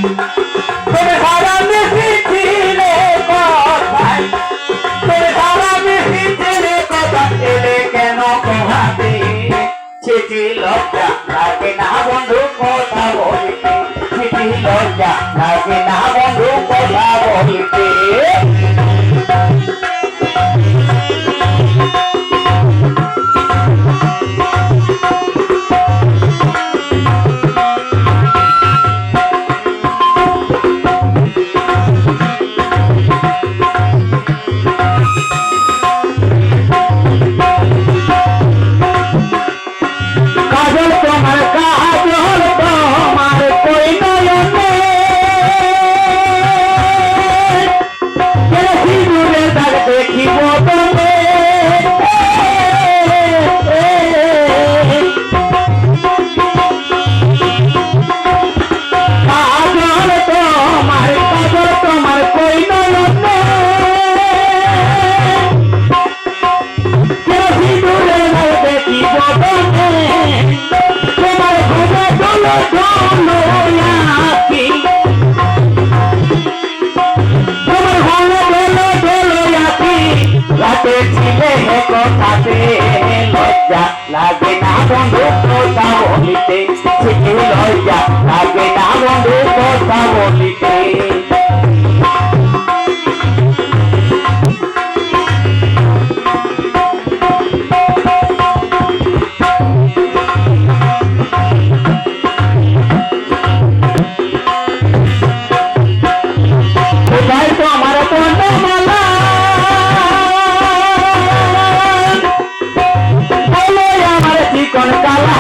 তোর সারা মিশিছিলে কথায়, তোর সারা মিশিছিলে কথা এলে কেন প্রভাতে? চিঠি লজ্জা লাগে না বন্ধু কথা বলিতে, চিঠি লজ্জা লাগে না বন্ধু কথা বলিতে। লজ্জা লাগে না বন্ধু কথা বলিতে, চিঠি লজ্জা লাগে না বন্ধু কথা বলিতে। কোথায় তো আমার বন্ধমালা, চিকন কালা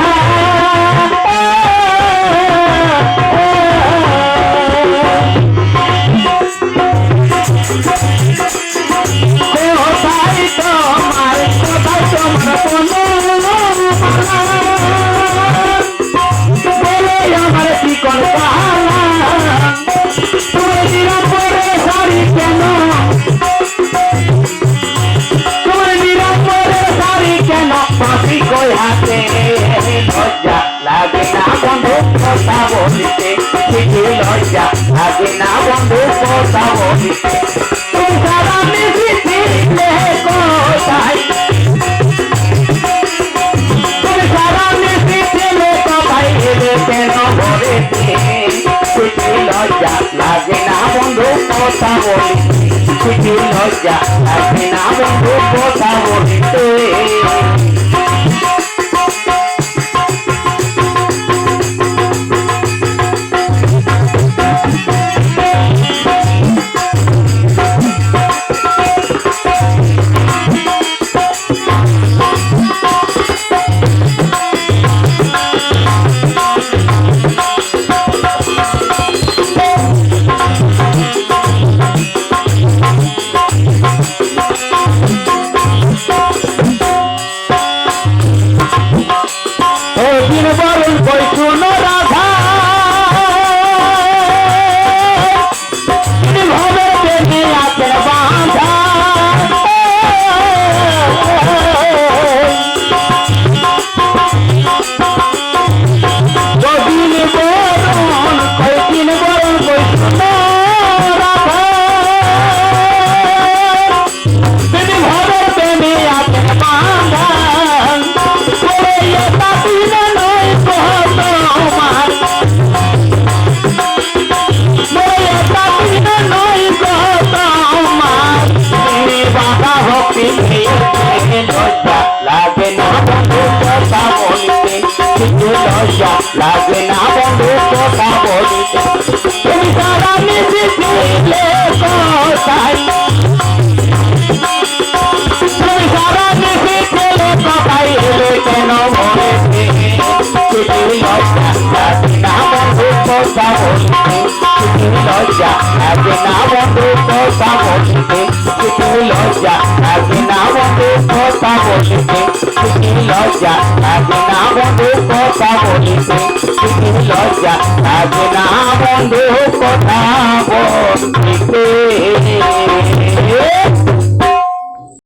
আমার চিকন কালা, তুমি নিরাপদে শাড়ি কেন, তুমি নিরাপদে শাড়ি কেন পাখি কই হাতে? লজ্জা লাগে না বন্ধু কথা বলিতে, চিঠি লজ্জা লাগে না বন্ধু কথা বলিতে। তুমি সারা মিশিছিলে কথায়, তুমি সারা মিশিছিলে কথায় এলে কেন ঘরেতে? চিঠি লজ্জা লাগে না বন্ধু কথা বলিতে, চিঠি লজ্জা লাগে না বন্ধু কথা বলিতে। লাগে না বন্ধু কথা বলিতে, তুমি সারা মিশিছিলে কথায়, তুমি সারা মিশিছিলে কথায় এলে কেন ঘরেতে? চিঠি লজ্জা লাগে না বন্ধু কথা বলিতে, চিঠি লজ্জা লাগে না বন্ধু কথা বলিতে, চিঠি লজ্জা লাগে না বন্ধু কথা বলিতে, চিঠি লজ্জা লাগে না বন্ধু কথা বলিতে, চিঠি লজ্জা লাগে না বন্ধু কথা বলিতে।